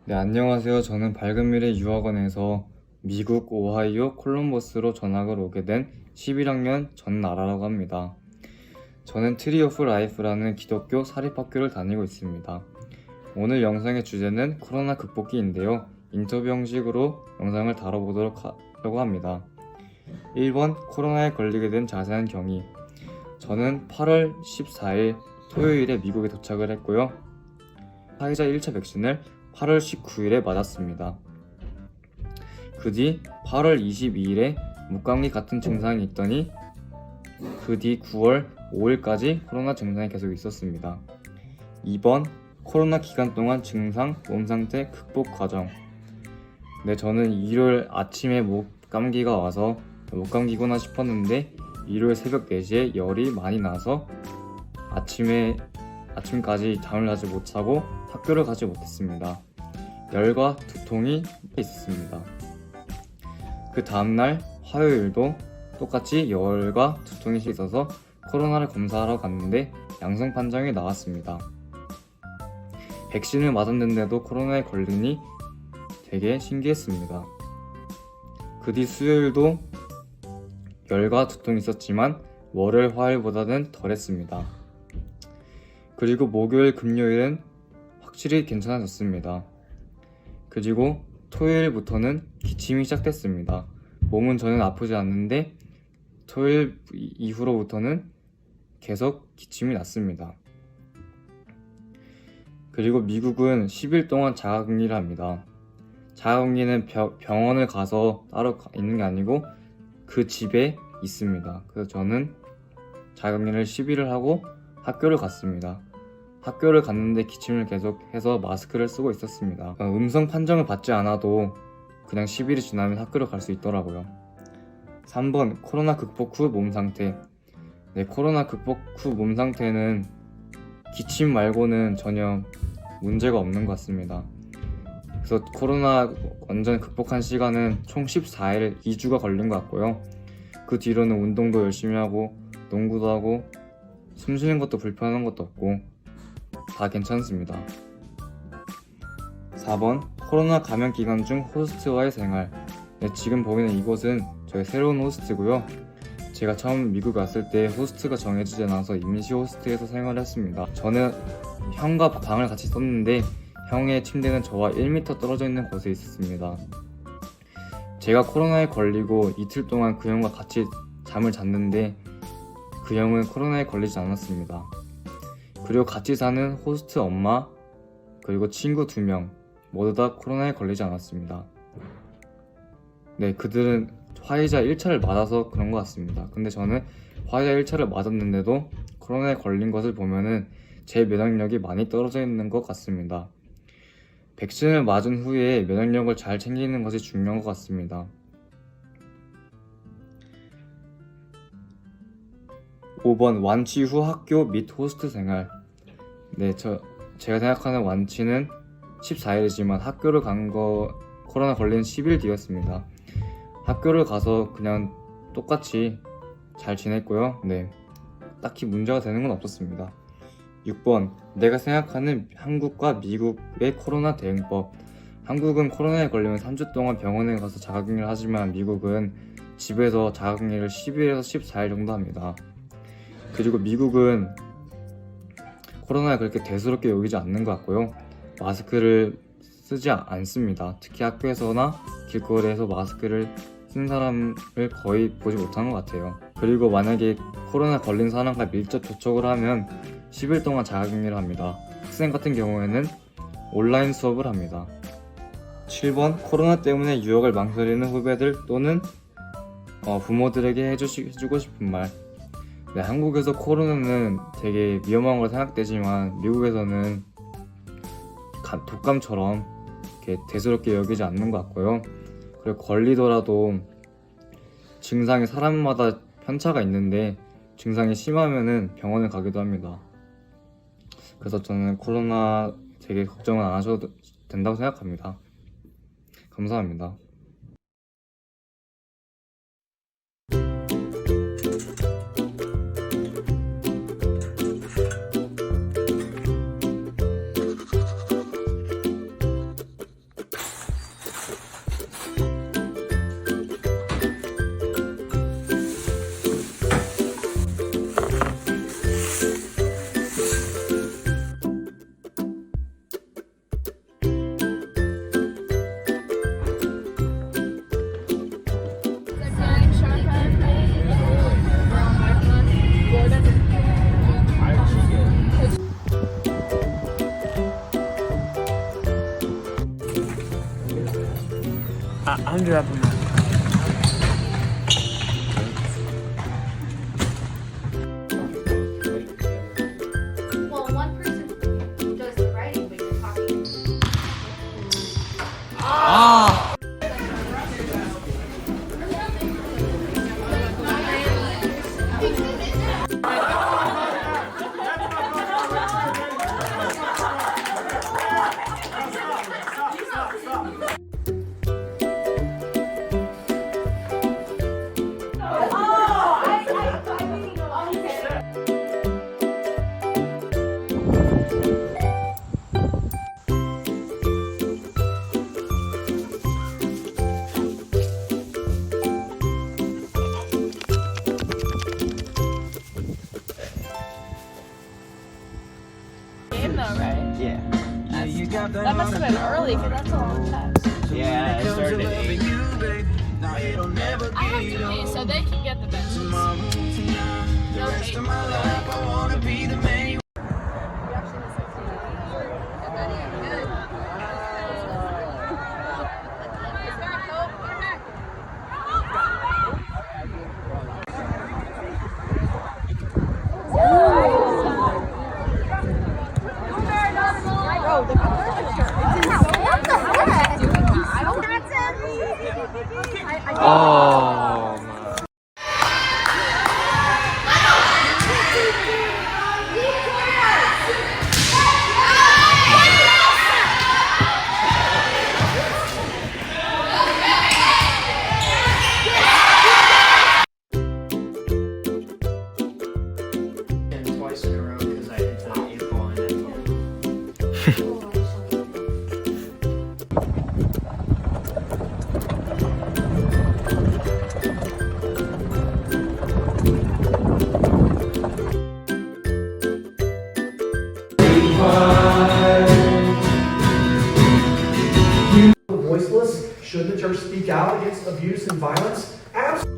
네, 안녕하세요. 저는 밝은미래 유학원에서 미국 오하이오 콜럼버스로 전학을 오게 된 11학년 전나라라고 합니다. 저는 트리 오브 라이프라는 기독교 사립학교를 다니고 있습니다. 오늘 영상의 주제는 코로나 극복기인데요. 인터뷰 형식으로 영상을 다뤄보도록 하려고 합니다. 1번, 코로나에 걸리게 된 자세한 경위. 저는 8월 14일 토요일에 미국에 도착을 했고요. 화이자 1차 백신을 8월 19일에 맞았습니다. 그 뒤 8월 22일에 목감기 같은 증상이 있더니 그 뒤 9월 5일까지 코로나 증상이 계속 있었습니다. 2번, 코로나 기간 동안 증상, 몸 상태 극복 과정. 네, 저는 일요일 아침에 목감기가 와서 목감기구나 싶었는데 일요일 새벽 4시에 열이 많이 나서 아침까지 잠을 자지 못하고 학교를 가지 못했습니다. 열과 두통이 있었습니다. 그 다음날 화요일도 똑같이 열과 두통이 있어서 코로나를 검사하러 갔는데 양성 판정이 나왔습니다. 백신을 맞았는데도 코로나에 걸리니 되게 신기했습니다. 그 뒤 수요일도 열과 두통이 있었지만 월요일, 화요일보다는 덜했습니다. 그리고 목요일, 금요일은 확실히 괜찮아졌습니다. 그리고 토요일부터는 기침이 시작됐습니다. 몸은 전혀 아프지 않는데 토요일 이후로부터는 계속 기침이 났습니다. 그리고 미국은 10일 동안 자가격리를 합니다. 자가격리는 병원을 가서 따로 있는 게 아니고 그 집에 있습니다. 그래서 저는 자가격리를 10일을 하고 학교를 갔습니다. 학교를 갔는데 기침을 계속해서 마스크를 쓰고 있었습니다. 음성 판정을 받지 않아도 그냥 10일이 지나면 학교를 갈 수 있더라고요. 3번, 코로나 극복 후 몸 상태. 네, 코로나 극복 후 몸 상태는 기침 말고는 전혀 문제가 없는 것 같습니다. 그래서 코로나 완전 극복한 시간은 총 14일, 2주가 걸린 것 같고요. 그 뒤로는 운동도 열심히 하고 농구도 하고 숨 쉬는 것도 불편한 것도 없고 다 괜찮습니다. 4번, 코로나 감염 기간 중 호스트와의 생활. 네, 지금 보이는 이곳은 저희 새로운 호스트고요. 제가 처음 미국 왔을 때 호스트가 정해지지 않아서 임시 호스트에서 생활을 했습니다. 저는 형과 방을 같이 썼는데 형의 침대는 저와 1m 떨어져 있는 곳에 있었습니다. 제가 코로나에 걸리고 이틀 동안 그 형과 같이 잠을 잤는데 그 형은 코로나에 걸리지 않았습니다. 그리고 같이 사는 호스트 엄마 그리고 친구 2명 모두 다 코로나에 걸리지 않았습니다. 네, 그들은 화이자 1차를 맞아서 그런 것 같습니다. 근데 저는 화이자 1차를 맞았는데도 코로나에 걸린 것을 보면은 제 면역력이 많이 떨어져 있는 것 같습니다. 백신을 맞은 후에 면역력을 잘 챙기는 것이 중요한 것 같습니다. 5번, 완치 후 학교 및 호스트 생활. 네, 제가 생각하는 완치는 14일이지만 학교를 간 거 코로나 걸린 10일 뒤였습니다. 학교를 가서 그냥 똑같이 잘 지냈고요. 네, 딱히 문제가 되는 건 없었습니다. 6번, 내가 생각하는 한국과 미국의 코로나 대응법. 한국은 코로나에 걸리면 3주 동안 병원에 가서 자가격리를 하지만 미국은 집에서 자가격리를 10일에서 14일 정도 합니다. 그리고 미국은 코로나에 그렇게 대수롭게 여기지 않는 것 같고요. 마스크를 쓰지 않습니다. 특히 학교에서나 길거리에서 마스크를 쓴 사람을 거의 보지 못하는 것 같아요. 그리고 만약에 코로나 걸린 사람과 밀접 접촉을 하면 10일 동안 자가격리를 합니다. 학생 같은 경우에는 온라인 수업을 합니다. 7번, 코로나 때문에 유학을 망설이는 후배들 또는 부모들에게 해주고 싶은 말. 네, 한국에서 코로나는 되게 위험한 걸 생각되지만 미국에서는 독감처럼 이렇게 대수롭게 여기지 않는 것 같고요. 그리고 걸리더라도 증상이 사람마다 편차가 있는데 증상이 심하면은 병원에 가기도 합니다. 그래서 저는 코로나 되게 걱정은 안 하셔도 된다고 생각합니다. 감사합니다. I'm dropping that. Well, one person does the writing, but you're talking. Game though, right? Yeah. That must have been early because that's a long test. Yeah, I started at 8. I have to pay so they can get the benches. No pay. Oh man. Twice in a row because I hit the 8 ball and voiceless? Should the church speak out against abuse and violence? Absolutely.